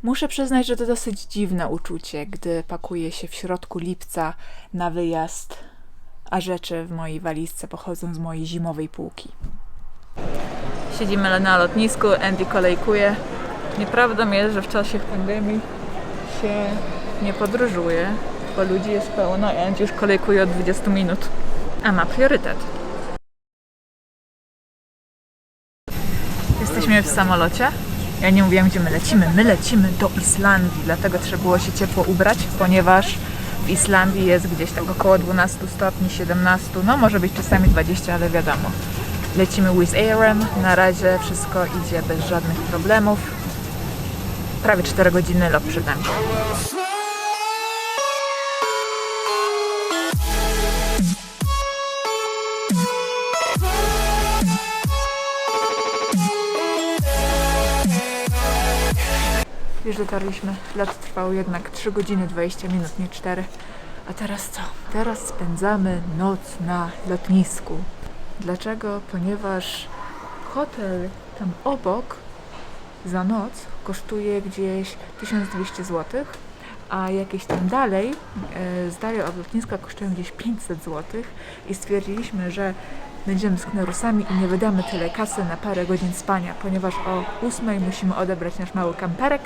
Muszę przyznać, że to dosyć dziwne uczucie, gdy pakuję się w środku lipca na wyjazd, a rzeczy w mojej walizce pochodzą z mojej zimowej półki. Siedzimy na lotnisku, Andy kolejkuje. Nieprawdą jest, że w czasie pandemii się nie podróżuje, bo ludzi jest pełno i Andy już kolejkuje od 20 minut, a ma priorytet. Jesteśmy w samolocie. Ja nie mówiłam, gdzie my lecimy. My lecimy do Islandii, dlatego trzeba było się ciepło ubrać, ponieważ w Islandii jest gdzieś tak około 12 stopni, 17, no może być czasami 20, ale wiadomo. Lecimy Wizz Airem, na razie wszystko idzie bez żadnych problemów. Prawie 4 godziny lot przed nami. Już dotarliśmy. Lot trwał jednak 3 godziny 20 minut, nie 4. A teraz co? Teraz spędzamy noc na lotnisku. Dlaczego? Ponieważ hotel tam obok za noc kosztuje gdzieś 1200 zł, a jakieś tam dalej z dali od lotniska kosztują gdzieś 500 zł i stwierdziliśmy, że będziemy z knurusami i nie wydamy tyle kasy na parę godzin spania, ponieważ o 8 musimy odebrać nasz mały kamperek,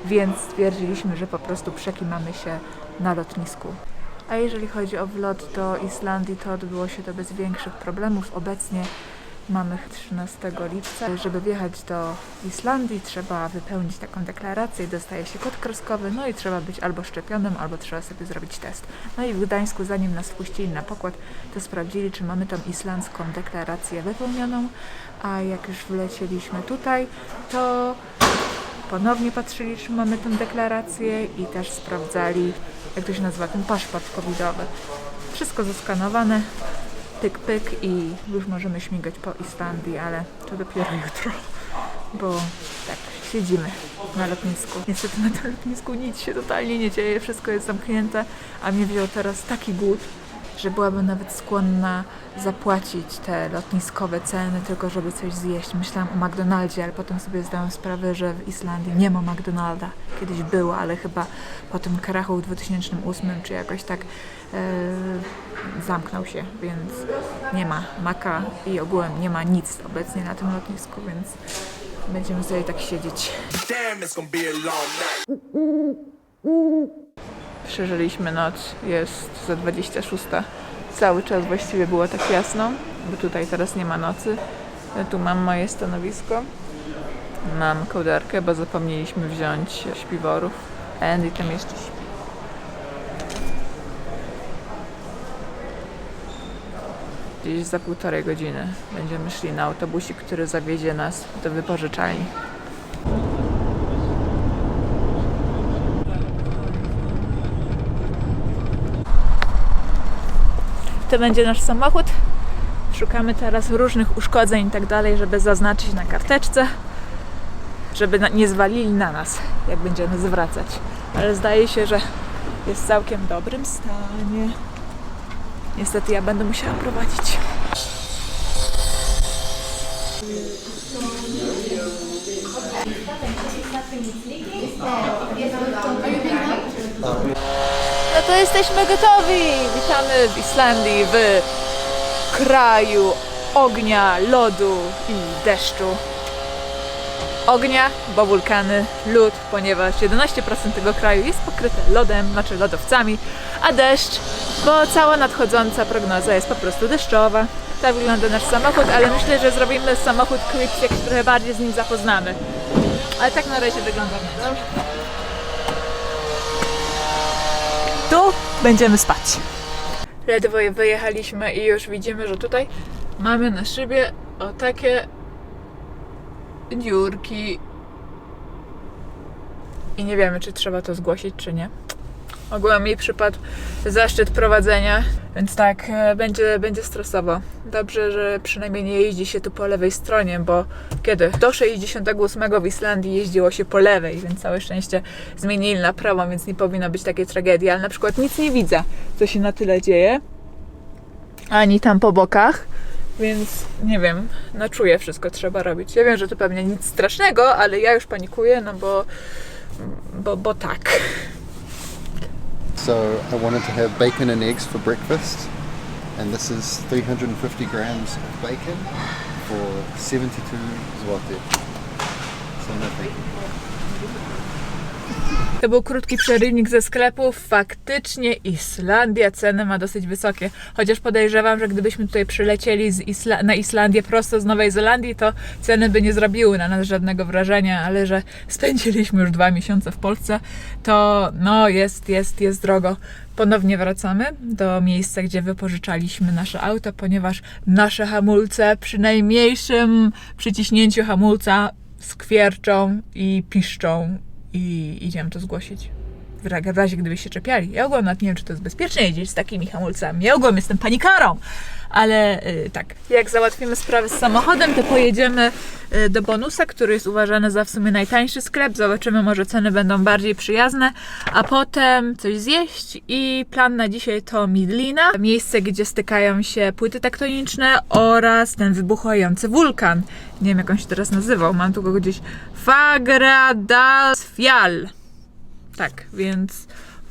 więc stwierdziliśmy, że po prostu przekimamy się na lotnisku. A jeżeli chodzi o wlot do Islandii, to odbyło się to bez większych problemów. Obecnie mamy 13 lipca. Żeby wjechać do Islandii, trzeba wypełnić taką deklarację, dostaje się kod kreskowy, no i trzeba być albo szczepionym, albo trzeba sobie zrobić test. No i w Gdańsku, zanim nas wpuścili na pokład, to sprawdzili, czy mamy tą islandzką deklarację wypełnioną, a jak już wlecieliśmy tutaj, to ponownie patrzyli, czy mamy tę deklarację i też sprawdzali, jak to się nazywa, ten paszport covidowy. Wszystko zeskanowane, pyk, pyk i już możemy śmigać po Islandii, ale to dopiero jutro, bo tak, siedzimy na lotnisku. Niestety na tym lotnisku nic się totalnie nie dzieje, wszystko jest zamknięte, a mnie wziął teraz taki głód, że byłabym nawet skłonna zapłacić te lotniskowe ceny, tylko żeby coś zjeść. Myślałam o McDonaldzie, ale potem sobie zdałam sprawę, że w Islandii nie ma McDonalda. Kiedyś było, ale chyba po tym krachu w 2008 czy jakoś tak zamknął się, więc nie ma Maka i ogółem nie ma nic obecnie na tym lotnisku, więc będziemy sobie tak siedzieć. Przeżyliśmy noc, jest za 26. Cały czas właściwie było tak jasno, bo tutaj teraz nie ma nocy. Tu mam moje stanowisko. Mam kołdarkę, bo zapomnieliśmy wziąć śpiworów. Andy tam jeszcze śpi. Gdzieś za 1,5 godziny będziemy szli na autobusik, który zawiezie nas do wypożyczalni. To będzie nasz samochód. Szukamy teraz różnych uszkodzeń i tak dalej, żeby zaznaczyć na karteczce, żeby nie zwalili na nas, jak będziemy zwracać. Ale zdaje się, że jest w całkiem dobrym stanie. Niestety ja będę musiała prowadzić. No to jesteśmy gotowi! Witamy w Islandii, w kraju ognia, lodu i deszczu. Ognia, bo wulkany, lód, ponieważ 11% tego kraju jest pokryte lodem, znaczy lodowcami, a deszcz, bo cała nadchodząca prognoza jest po prostu deszczowa. Tak wygląda nasz samochód, ale myślę, że zrobimy samochód clips, jak się trochę bardziej z nim zapoznamy. Ale tak na razie wygląda wnętrze. Tu będziemy spać. Ledwo wyjechaliśmy i już widzimy, że tutaj mamy na szybie o takie dziurki. I nie wiemy, czy trzeba to zgłosić, czy nie. Ogółem mi przypadł zaszczyt prowadzenia, więc tak, będzie stresowo. Dobrze, że przynajmniej nie jeździ się tu po lewej stronie, bo kiedy? Do 68 w Islandii jeździło się po lewej, więc całe szczęście zmienili na prawo, więc nie powinno być takiej tragedii, ale na przykład nic nie widzę, co się na tyle dzieje, ani tam po bokach, więc nie wiem, na czuję wszystko trzeba robić. Ja wiem, że to pewnie nic strasznego, ale ja już panikuję, no bo bo tak. So I wanted to have bacon and eggs for breakfast, and this is 350 grams of bacon for 72 zł. So nothing. To był krótki przerywnik ze sklepów. Faktycznie Islandia ceny ma dosyć wysokie. Chociaż podejrzewam, że gdybyśmy tutaj przylecieli na Islandię prosto z Nowej Zelandii, to ceny by nie zrobiły na nas żadnego wrażenia, ale że spędziliśmy już 2 miesiące w Polsce, to no jest drogo. Ponownie wracamy do miejsca, gdzie wypożyczaliśmy nasze auto, ponieważ nasze hamulce przy najmniejszym przyciśnięciu hamulca skwierczą i piszczą. I idziemy to zgłosić. W razie gdyby się czepiali. Ja ogólnie nawet nie wiem, czy to jest bezpiecznie jeździć z takimi hamulcami. Ja ogólnie jestem panikarą. Ale tak, jak załatwimy sprawę z samochodem, to pojedziemy do Bonusa, który jest uważany za w sumie najtańszy sklep. Zobaczymy, może ceny będą bardziej przyjazne. A potem coś zjeść i plan na dzisiaj to Midlina. Miejsce, gdzie stykają się płyty tektoniczne oraz ten wybuchający wulkan. Nie wiem, jak on się teraz nazywał. Mam tu go gdzieś. Fagradalsfjall. Tak, więc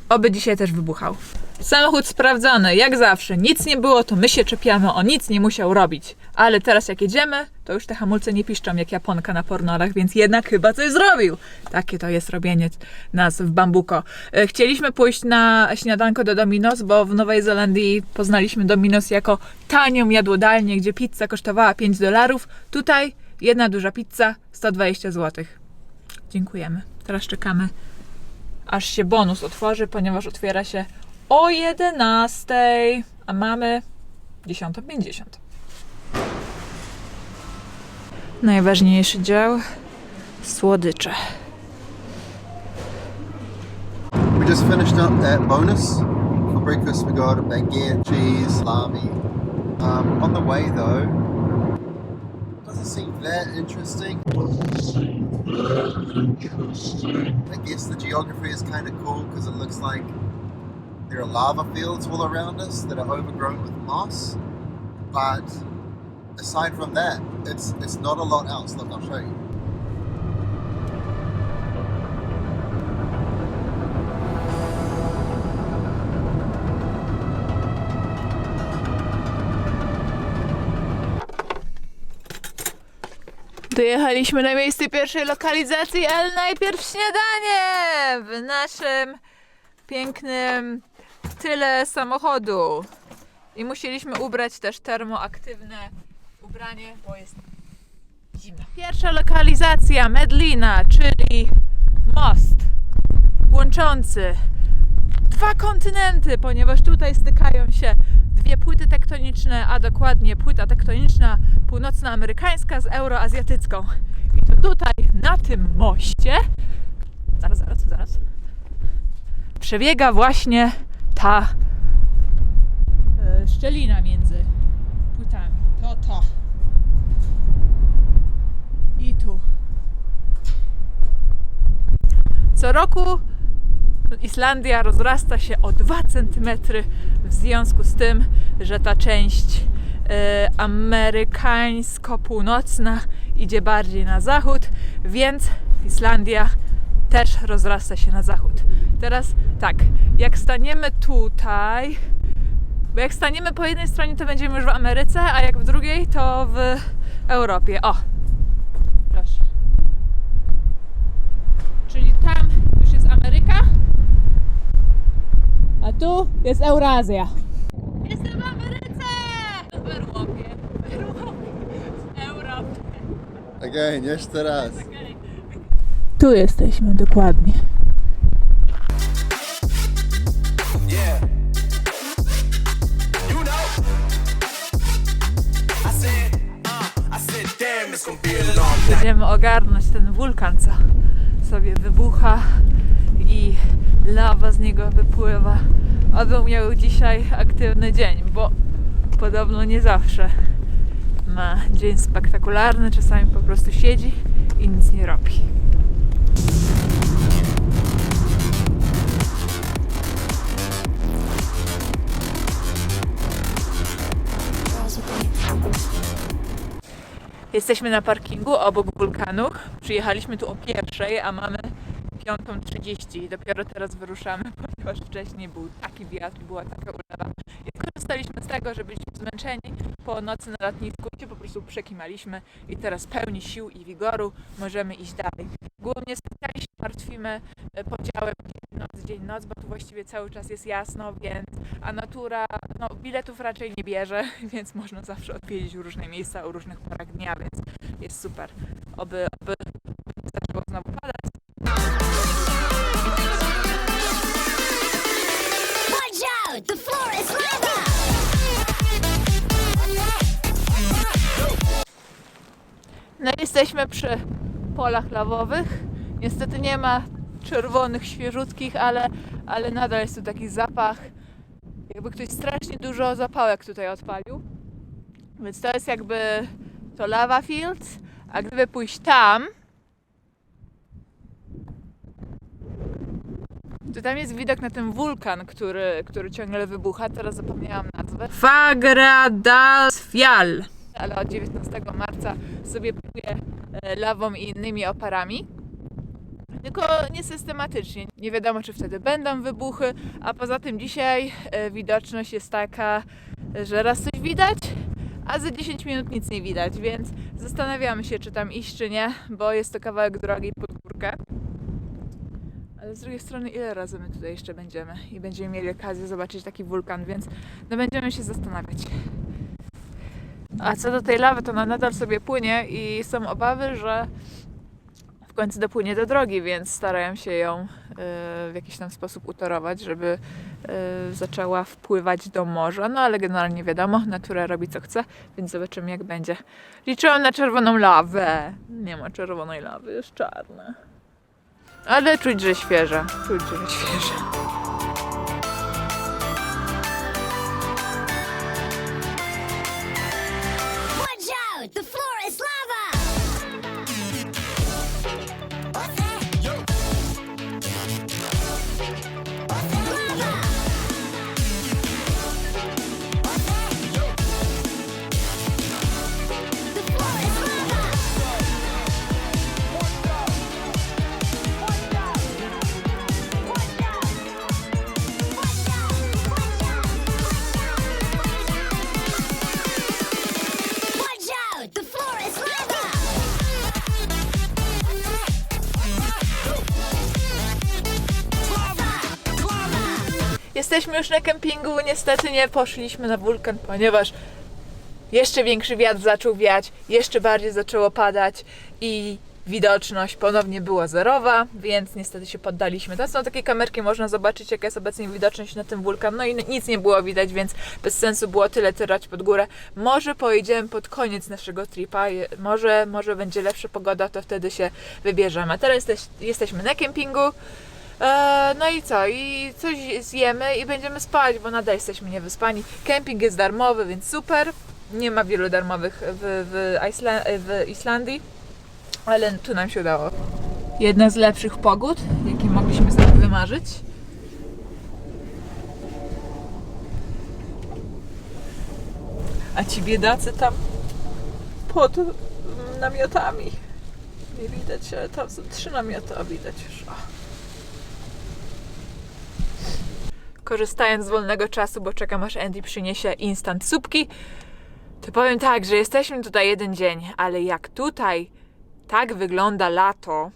oby dzisiaj też wybuchał. Samochód sprawdzony, jak zawsze. Nic nie było, to my się czepiamy, on nic nie musiał robić. Ale teraz jak jedziemy, to już te hamulce nie piszczą jak Japonka na pornolach, więc jednak chyba coś zrobił. Takie to jest robienie nas w bambuko. Chcieliśmy pójść na śniadanko do Domino's, bo w Nowej Zelandii poznaliśmy Domino's jako tanią jadłodalnię, gdzie pizza kosztowała $5. Tutaj jedna duża pizza 120 zł. Dziękujemy. Teraz czekamy, aż się bonus otworzy, ponieważ otwiera się o 11, a mamy 10:50. Najważniejszy dział, słodycze. We just finished up at Bonus. For breakfast we got a baguette, cheese, salami. On the way though, doesn't seem that interesting. I guess the geography is kind of cool because it looks like there are lava fields all around us that are overgrown with moss. But aside from that, it's not a lot else. Look, I'll show you. Dojechaliśmy na miejsce pierwszej lokalizacji, ale najpierw śniadanie w naszym pięknym tyle samochodu. I musieliśmy ubrać też termoaktywne ubranie, bo jest zimno. Pierwsza lokalizacja Midlina, czyli most łączący 2 kontynenty, ponieważ tutaj stykają się 2 płyty tektoniczne, a dokładnie płyta tektoniczna północnoamerykańska z euroazjatycką. I to tutaj, na tym moście, zaraz, przebiega właśnie ta szczelina między płytami. To. I tu. Co roku Islandia rozrasta się o 2 cm w związku z tym, że ta część amerykańsko-północna idzie bardziej na zachód, więc Islandia też rozrasta się na zachód. Teraz tak, jak staniemy tutaj, bo jak staniemy po jednej stronie, to będziemy już w Ameryce, a jak w drugiej, to w Europie. O, proszę. Czyli tam już jest Ameryka, a tu jest Eurazja. Jestem w Ameryce! W Europie. W Europie. Again, jeszcze raz. Tu jesteśmy dokładnie. Będziemy ogarnąć ten wulkan, co sobie wybucha i lawa z niego wypływa. Oby miał dzisiaj aktywny dzień, bo podobno nie zawsze ma dzień spektakularny, czasami po prostu siedzi i nic nie robi. Jesteśmy na parkingu obok wulkanu. Przyjechaliśmy tu o 1:00, a mamy 5:30 i dopiero teraz wyruszamy, ponieważ wcześniej był taki wiatr i była taka ulewa. I skorzystaliśmy z tego, że byliśmy zmęczeni po nocy na lotnisku i się po prostu przekimaliśmy i teraz pełni sił i wigoru możemy iść dalej. Głównie specjalnie się martwimy podziałem dzień noc, bo tu właściwie cały czas jest jasno, więc a natura biletów raczej nie bierze, więc można zawsze odwiedzić różne miejsca o różnych porach dnia, więc jest super. Oby zaczęło znowu padać. Watch out! The floor is lava! No i jesteśmy przy polach lawowych. Niestety nie ma czerwonych, świeżutkich, ale nadal jest tu taki zapach, jakby ktoś strasznie dużo zapałek tutaj odpalił. Więc to jest jakby to lava fields, a gdyby pójść tam, to tam jest widok na ten wulkan, który ciągle wybucha. Teraz zapomniałam nazwę. Fagradalsfjall. Ale od 19 marca sobie płuje lawą i innymi oparami. Tylko niesystematycznie. Nie wiadomo, czy wtedy będą wybuchy, a poza tym dzisiaj widoczność jest taka, że raz coś widać, a za 10 minut nic nie widać, więc zastanawiamy się, czy tam iść, czy nie, bo jest to kawałek drogi pod górkę. Ale z drugiej strony, ile razy my tutaj jeszcze będziemy i będziemy mieli okazję zobaczyć taki wulkan, więc no będziemy się zastanawiać. A co do tej lawy, to ona nadal sobie płynie i są obawy, że w końcu dopłynie do drogi, więc starają się ją w jakiś tam sposób utorować, żeby zaczęła wpływać do morza. No ale generalnie wiadomo, natura robi co chce, więc zobaczymy jak będzie. Liczyłam na czerwoną lawę. Nie ma czerwonej lawy, jest czarna. Ale czuć, że świeża. Czuć, że świeża. Watch out! The floor is lava! Jesteśmy już na kempingu, niestety nie poszliśmy na wulkan, ponieważ jeszcze większy wiatr zaczął wiać, jeszcze bardziej zaczęło padać i widoczność ponownie była zerowa, więc niestety się poddaliśmy. To są takie kamerki, można zobaczyć jaka jest obecnie widoczność na tym wulkan, no i nic nie było widać, więc bez sensu było tyle tyrać pod górę. Może pojedziemy pod koniec naszego tripa, może będzie lepsza pogoda, to wtedy się wybierzemy. A teraz jesteśmy na kempingu. No i co? I coś zjemy i będziemy spać, bo nadal jesteśmy niewyspani. Kemping jest darmowy, więc super. Nie ma wielu darmowych w Islandii, ale tu nam się udało. Jedna z lepszych pogód, jakie mogliśmy sobie wymarzyć. A ci biedacy tam pod namiotami. Nie widać, ale tam są 3 namioty, a widać już. Korzystając z wolnego czasu, bo czekam aż Andy przyniesie instant supki, to powiem tak, że jesteśmy tutaj jeden dzień, ale jak tutaj tak wygląda lato,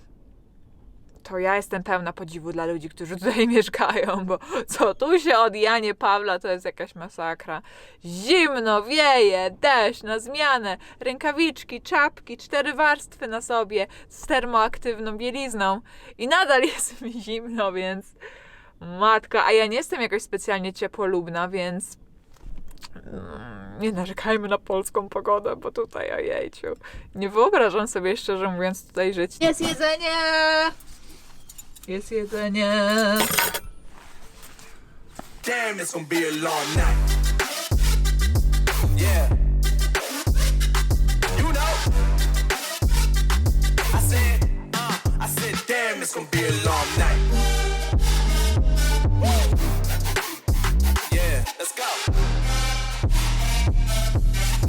to ja jestem pełna podziwu dla ludzi, którzy tutaj mieszkają, bo co tu się od Janie Pawla, to jest jakaś masakra. Zimno, wieje, deszcz na zmianę, rękawiczki, czapki, 4 warstwy na sobie z termoaktywną bielizną i nadal jest mi zimno, więc matka, a ja nie jestem jakoś specjalnie ciepłolubna, więc nie narzekajmy na polską pogodę, bo tutaj, ojejciu, nie wyobrażam sobie, szczerze mówiąc, tutaj żyć. Jest jedzenie! Jest jedzenie! Damn, it's gonna be a long night. Yeah.